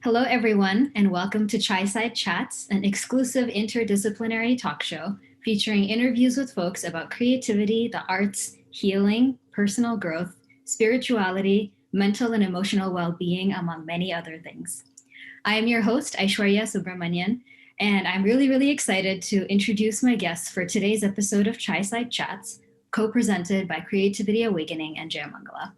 Hello, everyone, and welcome to Chai Side Chats, an exclusive interdisciplinary talk show featuring interviews with folks about creativity, the arts, healing, personal growth, spirituality, mental and emotional well-being, among many other things. I am your host, Aishwarya Subramanian, and I'm really excited to introduce my guests for today's episode of Chai Side Chats, co-presented by Creativity Awakening and Jayamangala.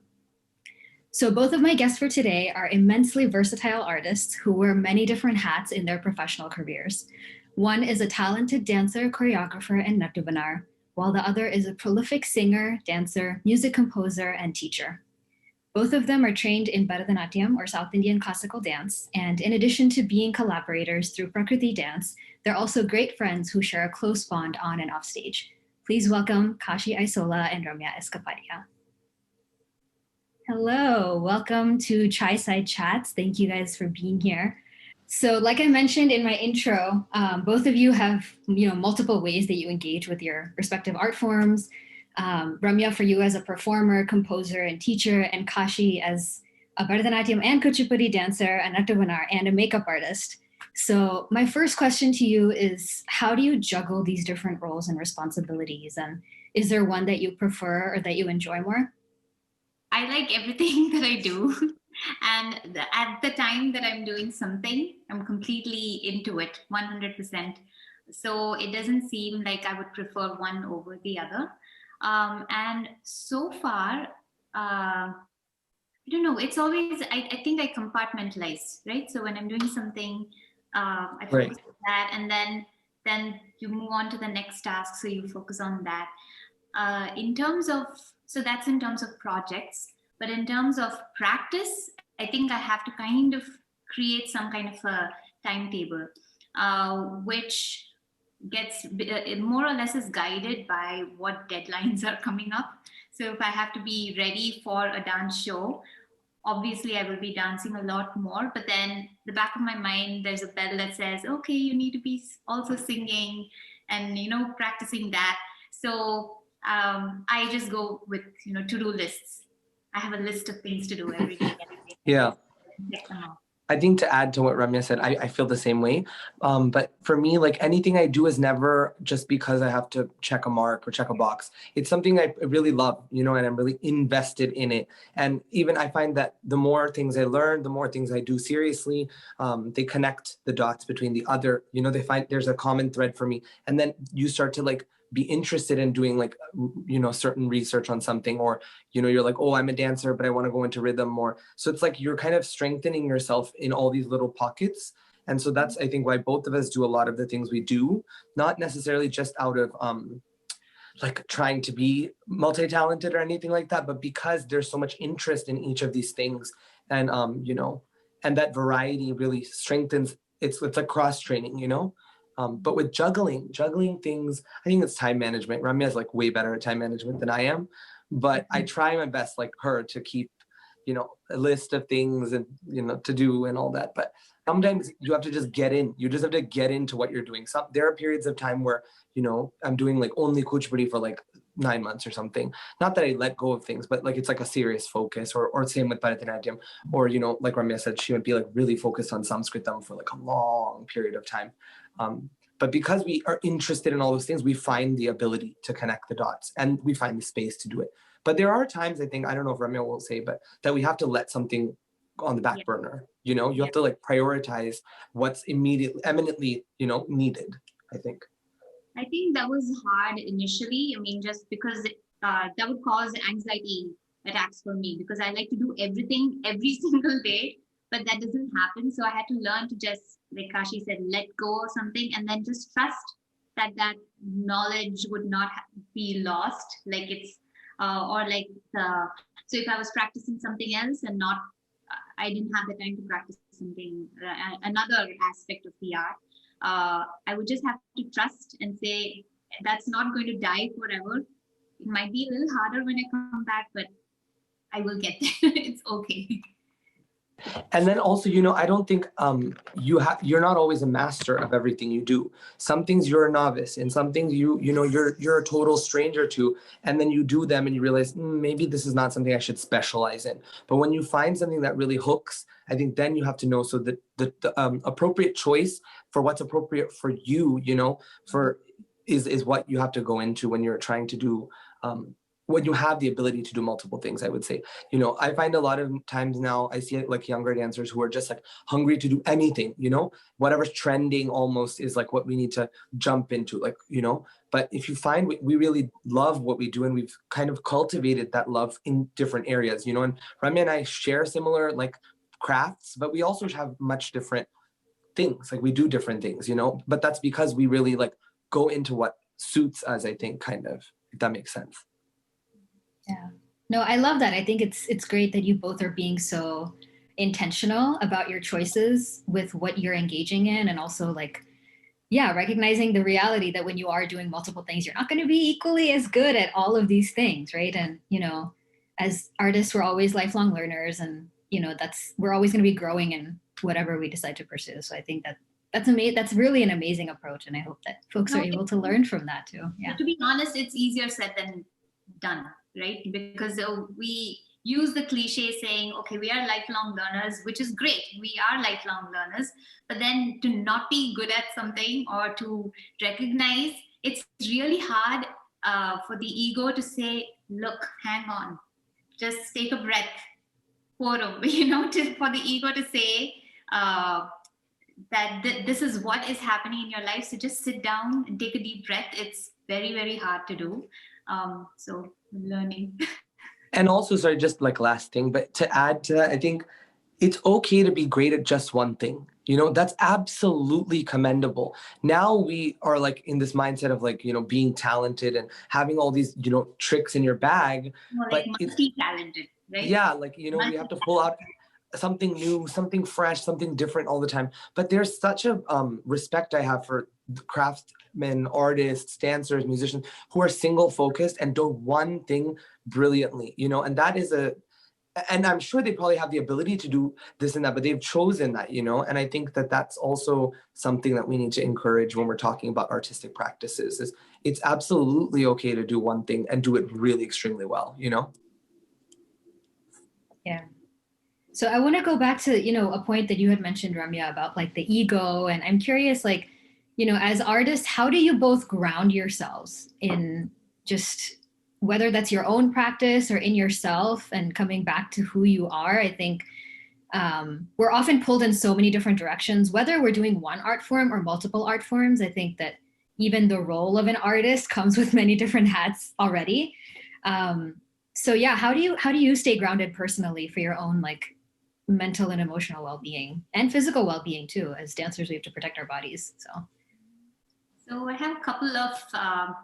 So both of my guests for today are immensely versatile artists who wear many different hats in their professional careers. One is a talented dancer, choreographer, and Nattubanar, while the other is a prolific singer, dancer, music composer, and teacher. Both of them are trained in Bharatanatyam, or South Indian classical dance, and in addition to being collaborators through Prakriti dance, they're also great friends who share a close bond on and off stage. Please welcome Kashi Aysola and Ramya S Kapadia. Hello, welcome to Chai Side Chats. Thank you guys for being here. So like I mentioned in my intro, both of you have multiple ways that you engage with your respective art forms. Ramya, for you as a performer, composer, and teacher, and Kashi as a Bharatanatyam and Kuchipudi dancer, a Nattuvanar, and a makeup artist. So my first question to you is, how do you juggle these different roles and responsibilities? And is there one that you prefer or that you enjoy more? I like everything that I do. And at the time that I'm doing something, I'm completely into it, 100%. So it doesn't seem like I would prefer one over the other. And so far, I don't know, it's always, I think I compartmentalize, right? So when I'm doing something, I focus on that, and then you move on to the next task, so you focus on that. So that's in terms of projects, but in terms of practice, I think I have to kind of create some kind of a timetable, which gets more or less is guided by what deadlines are coming up. So if I have to be ready for a dance show, obviously I will be dancing a lot more, but then the back of my mind, there's a bell that says, okay, you need to be also singing and, practicing that. So I just go with, to-do lists. I have a list of things to do every day. Yeah. Check them off. I think to add to what Ramya said, I feel the same way. But for me, like anything I do is never just because I have to check a mark or check a box. It's something I really love, and I'm really invested in it. And even I find that the more things I learn, the more things I do seriously, they connect the dots between the other, they find there's a common thread for me. And then you start to be interested in doing certain research on something, or you're like, oh, I'm a dancer but I want to go into rhythm more. So it's like you're kind of strengthening yourself in all these little pockets. And so that's, I think, why both of us do a lot of the things we do, not necessarily just out of trying to be multi-talented or anything like that, but because there's so much interest in each of these things. And and that variety really strengthens, it's like cross training, but with juggling things, I think it's time management. Ramya is way better at time management than I am, but I try my best, like her, to keep, a list of things and, to do and all that. But sometimes you have to just get in. You just have to get into what you're doing. There are periods of time where, I'm doing only Kuchipudi for 9 months or something. Not that I let go of things, but it's a serious focus, or same with Bharatanatyam, or, like Ramya said, she would be really focused on Sanskritam for a long period of time. But because we are interested in all those things, we find the ability to connect the dots and we find the space to do it. But there are times, I think, I don't know if Ramya will say, but that we have to let something on the back burner. You have to prioritize what's eminently, needed, I think. I think that was hard initially. I mean, just because that would cause anxiety attacks for me, because I like to do everything every single day, but that doesn't happen. So I had to learn to just, like Kashi said, let go of something and then just trust that knowledge would not be lost. So if I was practicing something else and I didn't have the time to practice something, another aspect of the art, I would just have to trust and say, that's not going to die forever. It might be a little harder when I come back, but I will get there. It's okay. And then also, I don't think you're not always a master of everything you do. Some things you're a novice, and some things you're a total stranger to, and then you do them and you realize maybe this is not something I should specialize in. But when you find something that really hooks, I think then you have to know, so that the appropriate choice for what's appropriate for you, for is what you have to go into when you're trying to do when you have the ability to do multiple things. I would say, I find a lot of times now I see like younger dancers who are just like hungry to do anything, whatever's trending almost is like what we need to jump into, like, but if you find we really love what we do, and we've kind of cultivated that love in different areas, and Ramya and I share similar like crafts, but we also have much different things. Like we do different things, but that's because we really like go into what suits us, I think, kind of, if that makes sense. Yeah. No, I love that. I think it's great that you both are being so intentional about your choices with what you're engaging in, and also like, yeah, recognizing the reality that when you are doing multiple things, you're not going to be equally as good at all of these things, right? And as artists, we're always lifelong learners, and we're always going to be growing in whatever we decide to pursue. So I think that's amazing. That's really an amazing approach, and I hope that folks are able to learn from that too. Yeah. To be honest, it's easier said than done, right? Because we use the cliche saying, okay, we are lifelong learners, which is great. We are lifelong learners, but then to not be good at something or to recognize, it's really hard for the ego to say, look, hang on, just take a breath. For the ego to say that this is what is happening in your life. So just sit down and take a deep breath. It's very, very hard to do. So learning. And also, sorry, just like last thing, but to add to that, I think it's okay to be great at just one thing. That's absolutely commendable. Now we are like in this mindset of like, being talented and having all these, tricks in your bag. More but like multi-talented, right? Yeah, like, we have to pull out something new, something fresh, something different all the time. But there's such a respect I have for craftsmen, artists, dancers, musicians who are single focused and do one thing brilliantly, and that is and I'm sure they probably have the ability to do this and that, but they've chosen that, and I think that that's also something that we need to encourage when we're talking about artistic practices. Is it's absolutely okay to do one thing and do it really extremely well, Yeah. So I want to go back to, a point that you had mentioned, Ramya, about like the ego. And I'm curious, like, as artists, how do you both ground yourselves in just whether that's your own practice or in yourself and coming back to who you are? I think we're often pulled in so many different directions, whether we're doing one art form or multiple art forms. I think that even the role of an artist comes with many different hats already. So yeah, how do you stay grounded personally for your own like mental and emotional well-being and physical well-being too? As dancers, we have to protect our bodies. So I have a couple of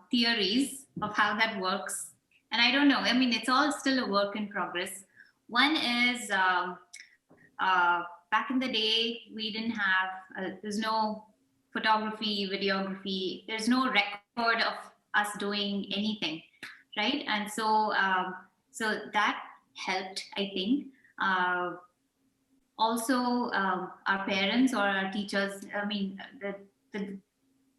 theories of how that works. And I don't know, I mean, it's all still a work in progress. One is back in the day, we didn't have, there's no photography, videography, there's no record of us doing anything, right? And so that helped, I think. Also, our parents or our teachers, I mean,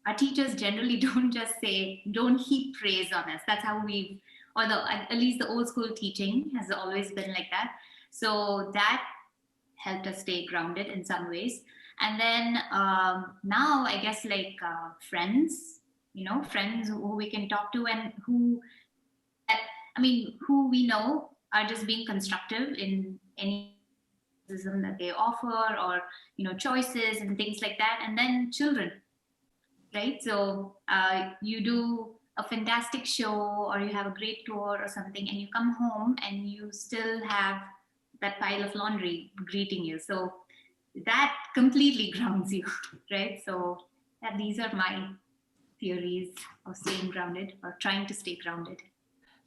our teachers generally don't heap praise on us. That's how at least the old school teaching has always been like that. So that helped us stay grounded in some ways. And then now I guess like friends, friends who we can talk to and who we know are just being constructive in any that they offer, or choices and things like that. And then children, right? So you do a fantastic show or you have a great tour or something, and you come home and you still have that pile of laundry greeting you. So that completely grounds you, right? So these are my theories of staying grounded or trying to stay grounded.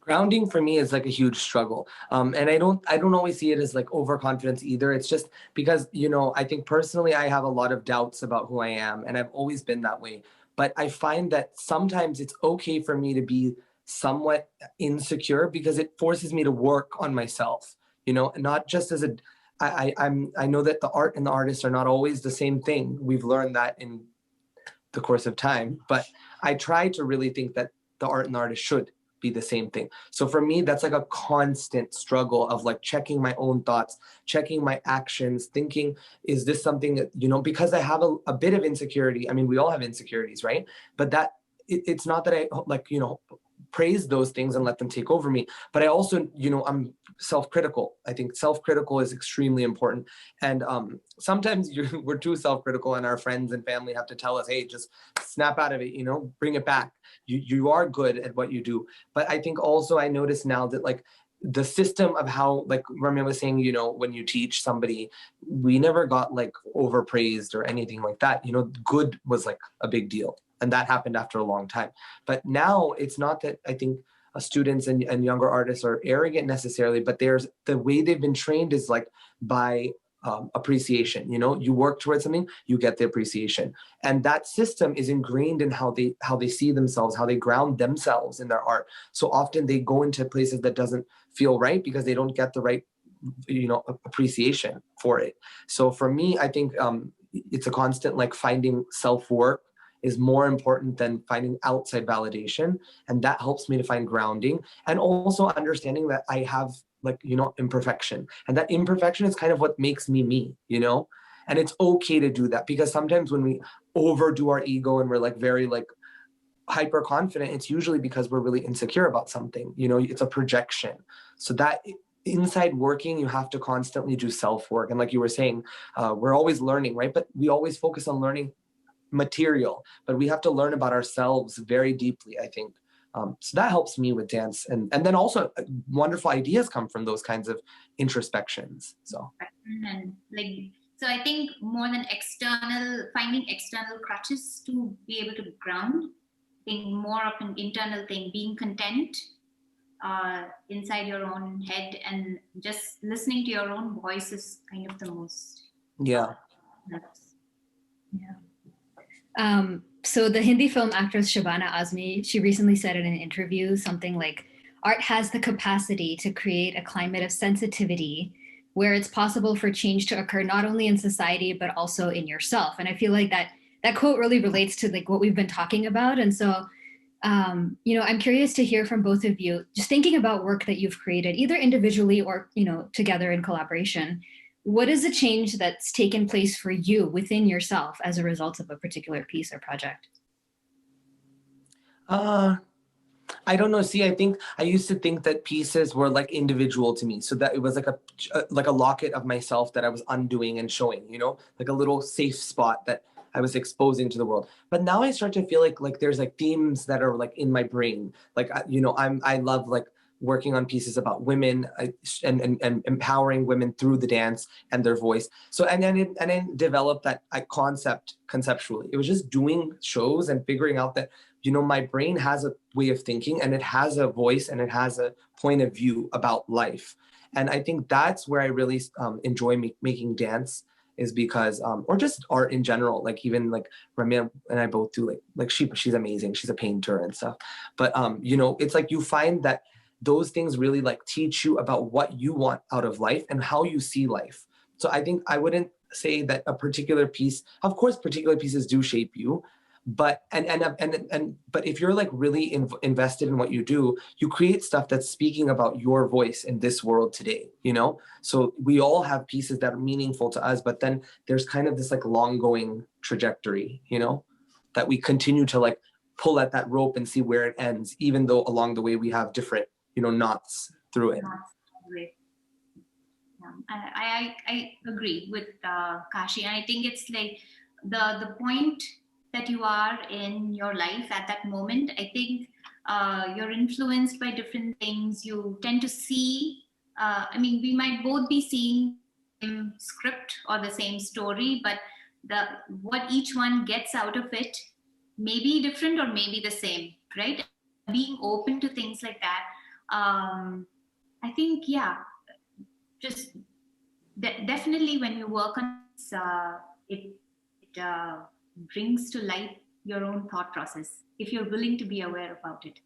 Grounding for me is like a huge struggle. And I don't always see it as like overconfidence either. It's just because, I think personally I have a lot of doubts about who I am, and I've always been that way. But I find that sometimes it's okay for me to be somewhat insecure because it forces me to work on myself, not just as I know that the art and the artist are not always the same thing. We've learned that in the course of time, but I try to really think that the art and the artist should be the same thing. So for me, that's like a constant struggle of like checking my own thoughts, checking my actions, thinking, is this something that, you know, because I have a bit of insecurity. I mean, we all have insecurities, right? But that it's not that I like, you know, praise those things and let them take over me. But I also, you know, I'm self-critical. I think self-critical is extremely important. And sometimes we're too self-critical and our friends and family have to tell us, hey, just snap out of it, you know, bring it back. You are good at what you do. But I think also I notice now that like the system of how, like Ramya was saying, you know, when you teach somebody, we never got like overpraised or anything like that. You know, good was like a big deal. And that happened after a long time. But now it's not that I think students and younger artists are arrogant necessarily, but there's the way they've been trained is like by appreciation. You know, you work towards something, you get the appreciation, and that system is ingrained in how they see themselves, how they ground themselves in their art. So often they go into places that doesn't feel right because they don't get the right, you know, appreciation for it. So for me, I think it's a constant like finding self-work is more important than finding outside validation. And that helps me to find grounding and also understanding that I have like, you know, imperfection. And that imperfection is kind of what makes me, you know? And it's okay to do that because sometimes when we overdo our ego and we're like very like hyper confident, it's usually because we're really insecure about something, you know, it's a projection. So that inside working, you have to constantly do self-work. And like you were saying, we're always learning, right? But we always focus on learning material, but we have to learn about ourselves very deeply, I think. So that helps me with dance. And then also wonderful ideas come from those kinds of introspections. So and like, so I think more than finding external crutches to be able to ground, I think more of an internal thing, being content inside your own head and just listening to your own voice is kind of the most. yeah. Yeah. So the Hindi film actress Shabana Azmi, she recently said in an interview something like, art has the capacity to create a climate of sensitivity where it's possible for change to occur not only in society, but also in yourself. And I feel like that quote really relates to like what we've been talking about. And so, you know, I'm curious to hear from both of you, just thinking about work that you've created, either individually or, you know, together in collaboration. What is a change that's taken place for you within yourself as a result of a particular piece or project? I don't know. See, I think I used to think that pieces were like individual to me, so that it was like a locket of myself that I was undoing and showing, you know, like a little safe spot that I was exposing to the world. But now I start to feel like there's like themes that are like in my brain. Like you know, I love like working on pieces about women and empowering women through the dance and their voice. So and then developed that concept conceptually. It was just doing shows and figuring out that, you know, my brain has a way of thinking and it has a voice and it has a point of view about life. And I think that's where I really enjoy making dance, is because or just art in general. Like even like Ramya and I both do like she's amazing, she's a painter and stuff, but you know, it's like you find that those things really like teach you about what you want out of life and how you see life. So I think I wouldn't say that a particular piece, of course particular pieces do shape you, but but if you're like really invested in what you do, you create stuff that's speaking about your voice in this world today, you know? So we all have pieces that are meaningful to us, but then there's kind of this like long going trajectory, you know, that we continue to like pull at that rope and see where it ends, even though along the way we have different, you know, knots through it. I agree with Kashi, and I think it's like the point that you are in your life at that moment. I think you're influenced by different things. You tend to see. I mean, we might both be seeing the same script or the same story, but what each one gets out of it may be different or maybe the same, right? Being open to things like that. I think, yeah, just definitely when you work on this, it brings to light your own thought process if you're willing to be aware about it.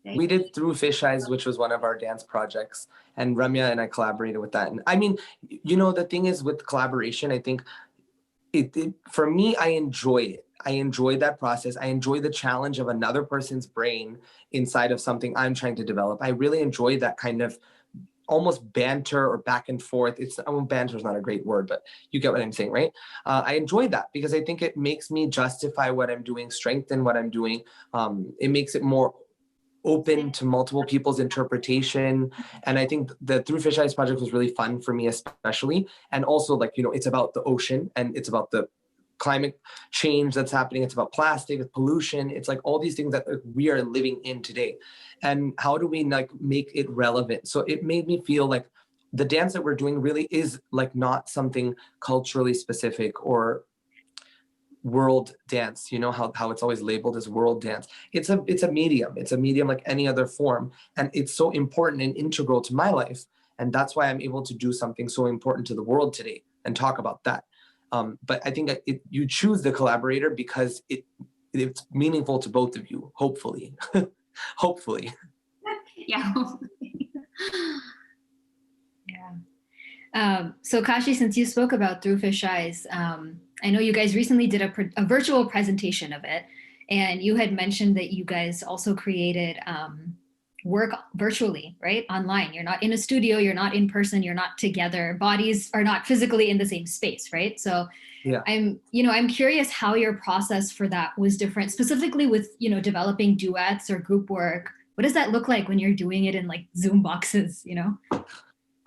right? We did Through Fish Eyes, which was one of our dance projects, and Ramya and I collaborated with that. And I mean, the thing is with collaboration, I think it for me, I enjoy it. I enjoy that process. I enjoy the challenge of another person's brain inside of something I'm trying to develop. I really enjoy that kind of almost banter or back and forth. Banter is not a great word, but you get what I'm saying, right? I enjoy that because I think it makes me justify what I'm doing, strengthen what I'm doing. It makes it more open to multiple people's interpretation. And I think the Through Fish Eyes project was really fun for me, especially. And also, it's about the ocean and it's about the climate change that's happening. It's about plastic, pollution. It's like all these things that we are living in today. And how do we make it relevant? So it made me feel like the dance that we're doing really is not something culturally specific or world dance, how it's always labeled as world dance. It's a medium like any other form, and it's so important and integral to my life, and that's why I'm able to do something so important to the world today and talk about that. But I think you choose the collaborator because it's meaningful to both of you, hopefully. Hopefully. Yeah. So Kashi, since you spoke about Through Fish Eyes, I know you guys recently did a virtual presentation of it, and you had mentioned that you guys also created work virtually, right? Online. You're not in a studio, you're not in person, you're not together. Bodies are not physically in the same space, right? So yeah. I'm curious how your process for that was different, specifically with, developing duets or group work. What does that look like when you're doing it in Zoom boxes,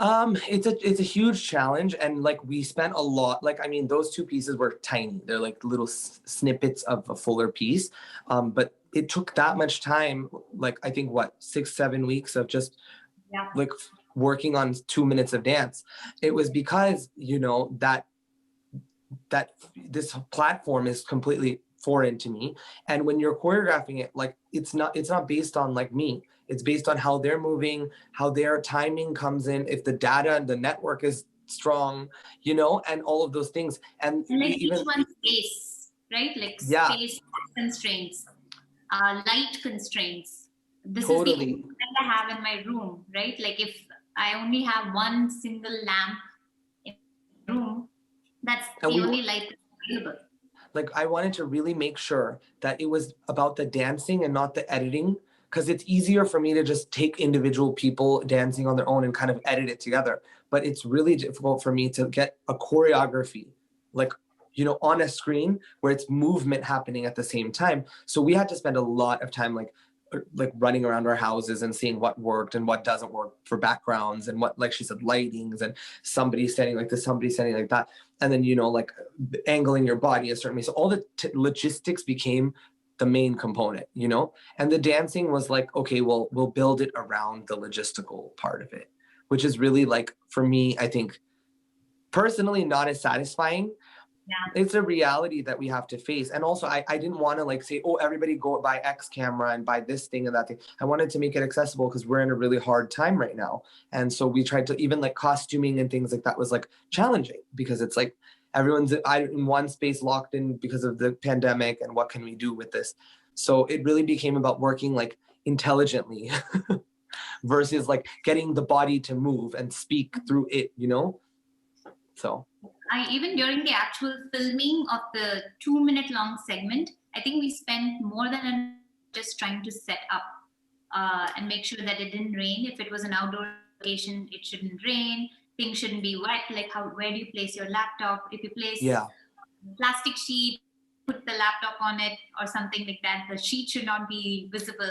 It's a huge challenge, and we spent a lot. Those two pieces were tiny. They're little snippets of a fuller piece, but it took that much time. I think 6-7 weeks of just working on 2 minutes of dance. It was because that this platform is completely foreign to me, and when you're choreographing it, it's not based on me. It's based on how they're moving, how their timing comes in, if the data and the network is strong, and all of those things. And each one's space, right? Space constraints, light constraints. This is the only thing I have in my room, right? If I only have one single lamp in the room, that's the only light that's available. I wanted to really make sure that it was about the dancing and not the editing, because it's easier for me to just take individual people dancing on their own and kind of edit it together. But it's really difficult for me to get a choreography, on a screen where it's movement happening at the same time. So we had to spend a lot of time running around our houses and seeing what worked and what doesn't work for backgrounds, and what, she said, lightings, and somebody standing like this, somebody standing like that. And then, angling your body a certain way. So all the logistics became the main component, and the dancing was okay, well, we'll build it around the logistical part of it, which is really for me, I think personally not as satisfying. Yeah. It's a reality that we have to face. And also I didn't want to say, oh, everybody go buy X camera and buy this thing and that thing. I wanted to make it accessible because we're in a really hard time right now. And so we tried to, even costuming and things like that was challenging, because it's everyone's in one space locked in because of the pandemic, and what can we do with this? So it really became about working intelligently versus getting the body to move and speak through it, So even during the actual filming of the 2-minute long segment, I think we spent more than just trying to set up and make sure that it didn't rain. If it was an outdoor location, it shouldn't rain. Things shouldn't be wet. Where do you place your laptop? If you place a plastic sheet, put the laptop on it or something like that. The sheet should not be visible.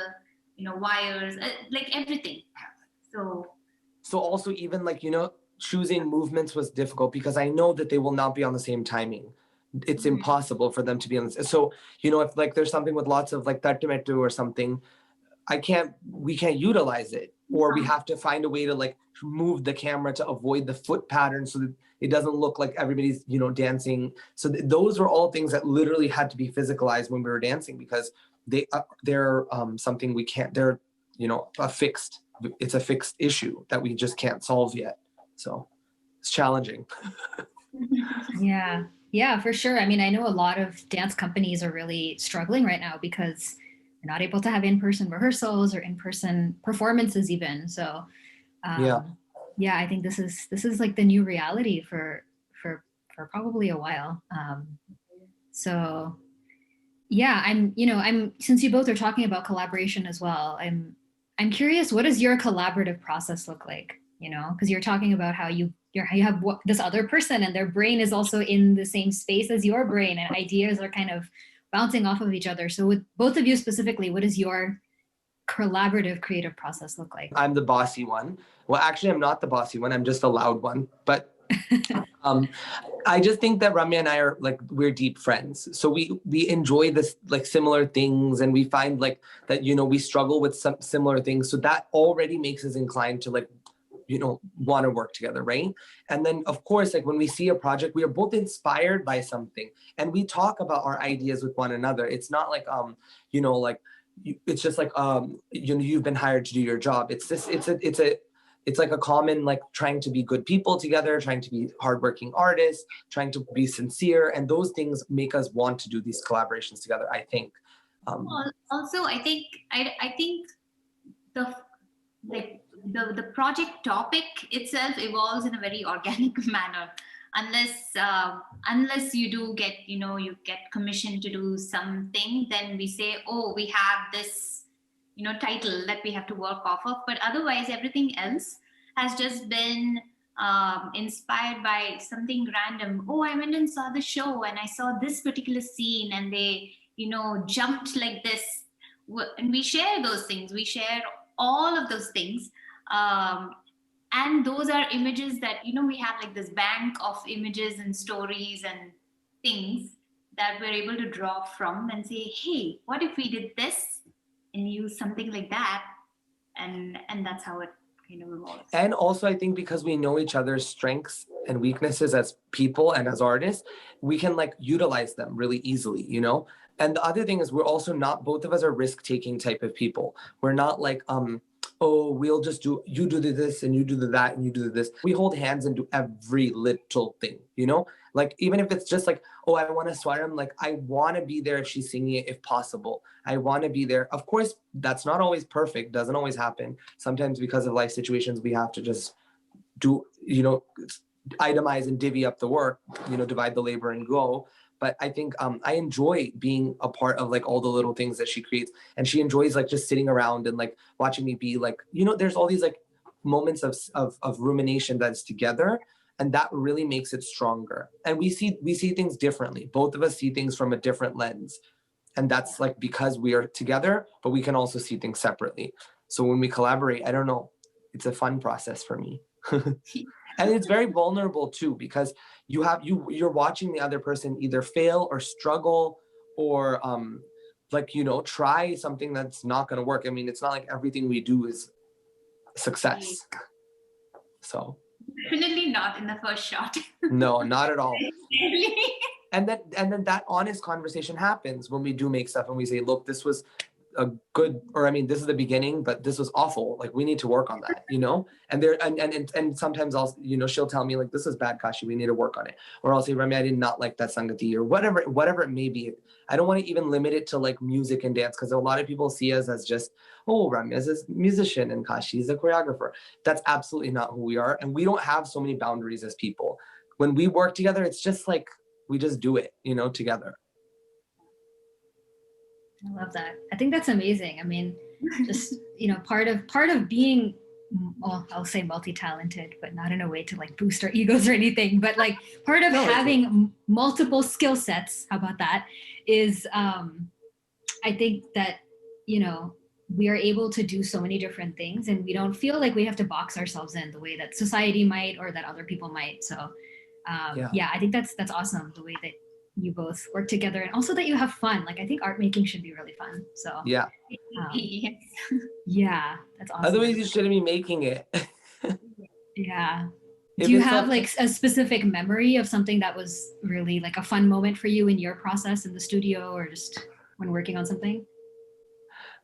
Wires, everything. So also even choosing movements was difficult, because I know that they will not be on the same timing. It's impossible for them to be on this. So, if there's something with lots of tartumetu or something, we can't utilize it, or we have to find a way to move the camera to avoid the foot pattern so that it doesn't look like everybody's, dancing. So those were all things that literally had to be physicalized when we were dancing, because they're something we can't, they're, it's a fixed issue that we just can't solve yet. So it's challenging. Yeah, for sure. I know a lot of dance companies are really struggling right now because you're not able to have in-person rehearsals or in-person performances even. So yeah, I think this is like the new reality for probably a while. So yeah, I'm since you both are talking about collaboration as well, I'm curious, what does your collaborative process look like? You know, because you're talking about how you have this other person and their brain is also in the same space as your brain, and ideas are kind of bouncing off of each other. So with both of you specifically, what does your collaborative creative process look like? I'm the bossy one. Well, actually, I'm not the bossy one. I'm just the loud one. But I just think that Ramya and I are like, we're deep friends. So we enjoy this like similar things, and we find like that, you know, we struggle with some similar things. So that already makes us inclined to like, you know, want to work together, right? And then of course, like when we see a project, we are both inspired by something, and we talk about our ideas with one another. It's not like you know, like it's just like you know, you've been hired to do your job. It's like a common, like trying to be good people together, trying to be hardworking artists, trying to be sincere, and those things make us want to do these collaborations together, I think. Also, I think the like the project topic itself evolves in a very organic manner, unless you do get, you know, you get commissioned to do something, then we say, oh, we have this, you know, title that we have to work off of. But otherwise everything else has just been inspired by something random. Oh, I went and saw the show and I saw this particular scene and they, you know, jumped like this. And we share those things, we share all of those things, and those are images that, you know, we have like this bank of images and stories and things that we're able to draw from and say, hey, what if we did this and use something like that, and that's how it kind of evolves. And also, I think because we know each other's strengths and weaknesses as people and as artists, we can like utilize them really easily, you know? And the other thing is, we're also not, both of us are risk-taking type of people. We're not like, oh, we'll just do, you do this and you do that and you do this. We hold hands and do every little thing, you know? Like, even if it's just like, oh, I want to swaram, like, I want to be there if she's singing it, if possible. I want to be there. Of course, that's not always perfect, doesn't always happen. Sometimes because of life situations, we have to just do, you know, itemize and divvy up the work, you know, divide the labor and go. But I think I enjoy being a part of like all the little things that she creates. And she enjoys like just sitting around and like watching me be like, you know, there's all these like moments of rumination that's together. And that really makes it stronger. And we see things differently. Both of us see things from a different lens. And that's like because we are together, but we can also see things separately. So when we collaborate, I don't know, it's a fun process for me. And it's very vulnerable too, because you're watching the other person either fail or struggle or like, you know, try something that's not going to work. I mean, it's not like everything we do is success. So definitely not in the first shot. No, not at all. And then that honest conversation happens when we do make stuff and we say, look, this was a good, or I mean, this is the beginning, but this was awful. Like, we need to work on that, you know? And sometimes I'll, you know, she'll tell me like, this is bad, Kashi, we need to work on it. Or I'll say, Ramya, I did not like that Sangati, or whatever it may be. I don't want to even limit it to like music and dance, because a lot of people see us as just, oh, Ramya is a musician and Kashi is a choreographer. That's absolutely not who we are. And we don't have so many boundaries as people. When we work together, it's just like, we just do it, you know, together. I love that. I think that's amazing. I mean, just, you know, part of being, well, I'll say multi-talented, but not in a way to like boost our egos or anything, but like part of having multiple skill sets, how about that, is I think that, you know, we are able to do so many different things and we don't feel like we have to box ourselves in the way that society might or that other people might. So yeah, I think that's awesome, the way that you both work together, and also that you have fun. Like, I think art making should be really fun. So yeah, yes. Yeah, that's awesome. Otherwise, you shouldn't be making it. Yeah. Do you have like a specific memory of something that was really like a fun moment for you in your process in the studio, or just when working on something?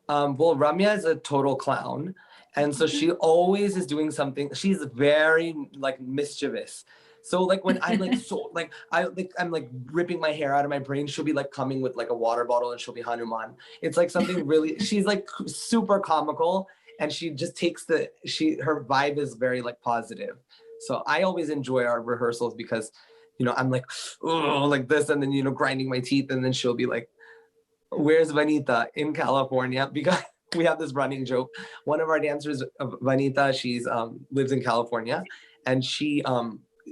Well, Ramya is a total clown. And so she always is doing something. She's very like mischievous. So like when I'm like I'm like ripping my hair out of my brain, she'll be like coming with like a water bottle and she'll be Hanuman. It's like something really, she's like super comical, and she just takes her vibe is very like positive. So I always enjoy our rehearsals because, I'm like, oh, like this, and then, grinding my teeth, and then she'll be like, where's Vanita in California? Because we have this running joke. One of our dancers, Vanita, she's lives in California, and she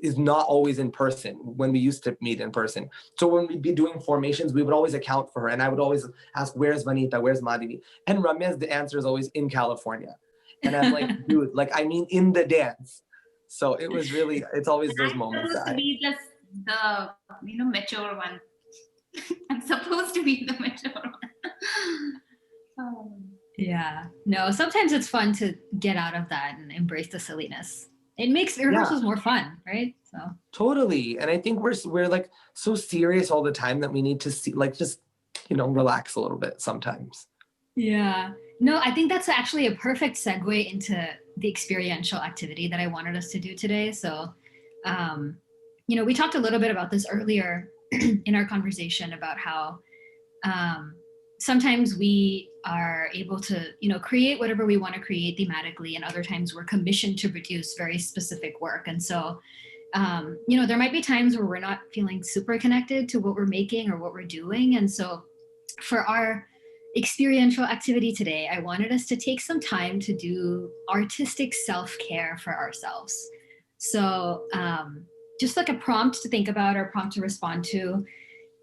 is not always in person when we used to meet in person. So when we'd be doing formations, we would always account for her, and I would always ask, where's Vanita? Where's Madhavi? And Ramya's the answer is always in California. And I'm like, dude, like, I mean, in the dance. So it was really, it's always those moments. I'm supposed to be just the, mature one. I'm supposed to be the mature one. Yeah. No, sometimes it's fun to get out of that and embrace the silliness. It makes the rehearsals more fun, right? So totally. And I think we're like so serious all the time that we need to see, like, just, relax a little bit sometimes. Yeah. No, I think that's actually a perfect segue into the experiential activity that I wanted us to do today. So, we talked a little bit about this earlier in our conversation about how sometimes we are able to, create whatever we want to create thematically, and other times we're commissioned to produce very specific work. And so, there might be times where we're not feeling super connected to what we're making or what we're doing. And so for our experiential activity today, I wanted us to take some time to do artistic self-care for ourselves. So just like a prompt to think about or prompt to respond to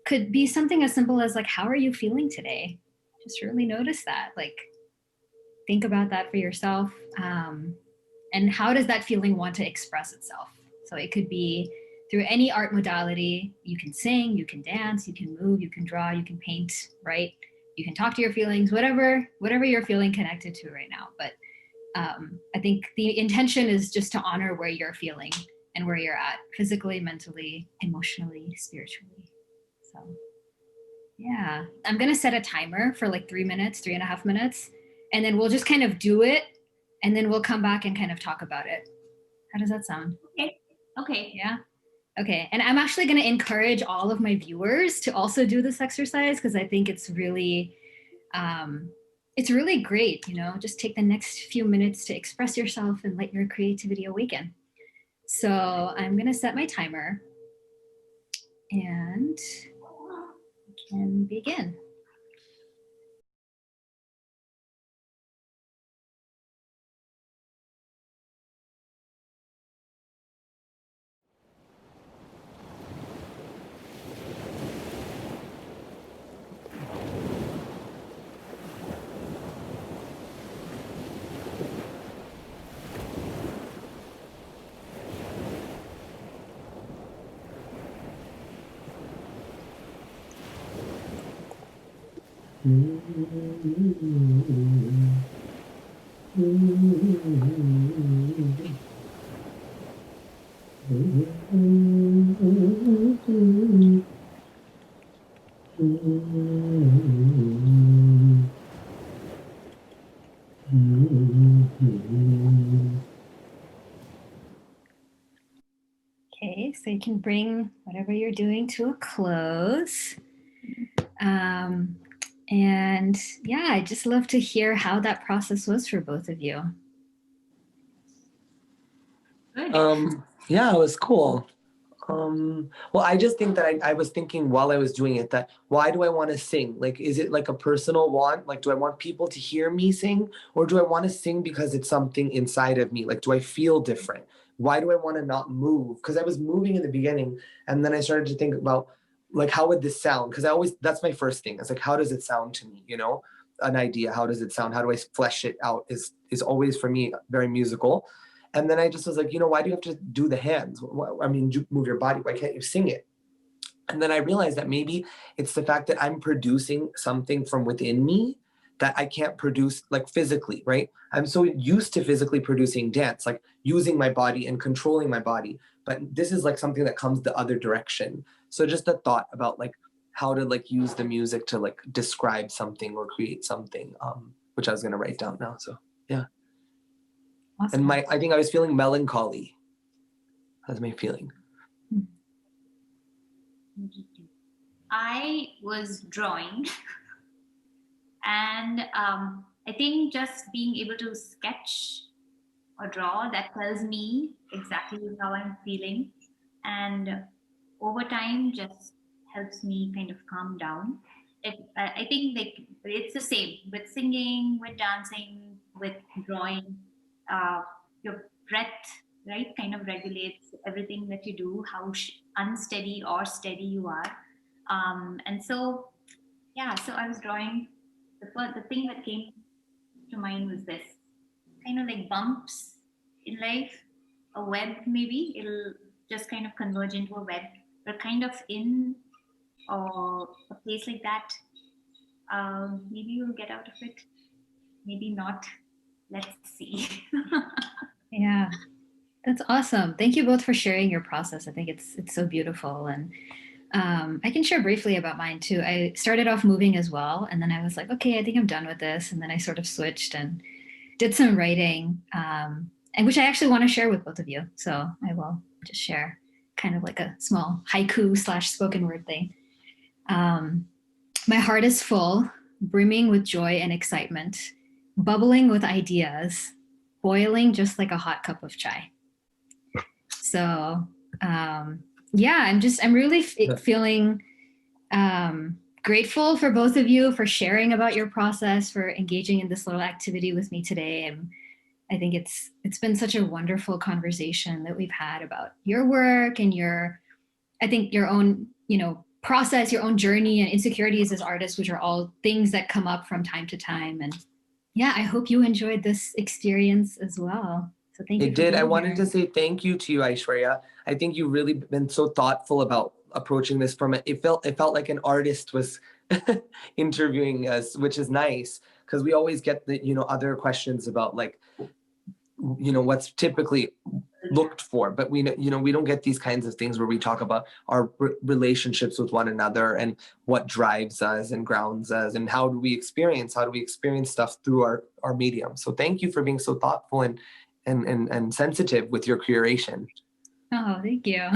could be something as simple as like, how are you feeling today? Just really notice that, like, think about that for yourself. And how does that feeling want to express itself? So it could be through any art modality. You can sing, you can dance, you can move, you can draw, you can paint, right? You can talk to your feelings, whatever you're feeling connected to right now. But I think the intention is just to honor where you're feeling and where you're at physically, mentally, emotionally, spiritually. So yeah, I'm going to set a timer for like 3 minutes, 3.5 minutes, and then we'll just kind of do it. And then we'll come back and kind of talk about it. How does that sound? Okay. Yeah. Okay. And I'm actually going to encourage all of my viewers to also do this exercise, because I think it's really great. Just take the next few minutes to express yourself and let your creativity awaken. So I'm going to set my timer and we can begin. Okay, so you can bring whatever you're doing to a close. And yeah, I'd just love to hear how that process was for both of you. Good. Yeah, it was cool. Well, I just think that I was thinking while I was doing it that why do I want to sing? Like, is it like a personal want? Like, do I want people to hear me sing, or do I want to sing because it's something inside of me? Like, do I feel different? Why do I want to not move? Because I was moving in the beginning, and then I started to think about, like, how would this sound? Because that's my first thing. It's like, how does it sound to me? An idea. How does it sound? How do I flesh it out? Is always for me very musical. And then I just was like, why do you have to do the hands? I mean, move your body. Why can't you sing it? And then I realized that maybe it's the fact that I'm producing something from within me that I can't produce like physically, right? I'm so used to physically producing dance, like using my body and controlling my body. But this is like something that comes the other direction. So just a thought about like how to like use the music to like describe something or create something, which I was going to write down now. So yeah. Awesome. And I think I was feeling melancholy. That's my feeling. I was drawing, and I think just being able to sketch or draw, that tells me exactly how I'm feeling, and over time just helps me kind of calm down. I think like it's the same with singing, with dancing, with drawing. Your breath, right, kind of regulates everything that you do, how unsteady or steady you are. And so, yeah, so I was drawing. The thing that came to mind was this kind of like bumps in life, a web maybe. It'll just kind of converge into a web. But kind of in or a place like that, maybe you'll get out of it, maybe not. Let's see. Yeah, that's awesome. Thank you both for sharing your process. I think it's so beautiful, and I can share briefly about mine too. I started off moving as well, and then I was like, okay, I think I'm done with this, and then I sort of switched and did some writing, and which I actually want to share with both of you. So I will just share kind of like a small haiku slash spoken word thing. My heart is full, brimming with joy and excitement, bubbling with ideas, boiling just like a hot cup of chai. So yeah, I'm really feeling grateful for both of you for sharing about your process, for engaging in this little activity with me today. And I think it's been such a wonderful conversation that we've had about your work and I think your own, process, your own journey and insecurities as artists, which are all things that come up from time to time. And yeah, I hope you enjoyed this experience as well. So thank you. It did. I wanted to say thank you to you, Aishwarya. I think you've really been so thoughtful about approaching this from it. It felt like an artist was interviewing us, which is nice because we always get the, other questions about like, what's typically looked for, but we don't get these kinds of things where we talk about our relationships with one another and what drives us and grounds us and how do we experience stuff through our medium. So thank you for being so thoughtful and sensitive with your curation. Oh, thank you.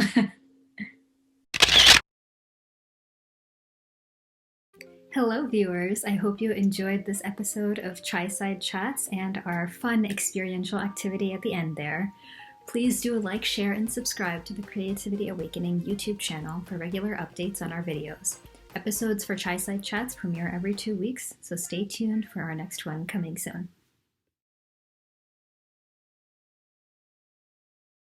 Hello, viewers. I hope you enjoyed this episode of Chai Side Chats and our fun experiential activity at the end there. Please do like, share, and subscribe to the Creativity Awakening YouTube channel for regular updates on our videos. Episodes for Chai Side Chats premiere every 2 weeks, so stay tuned for our next one coming soon.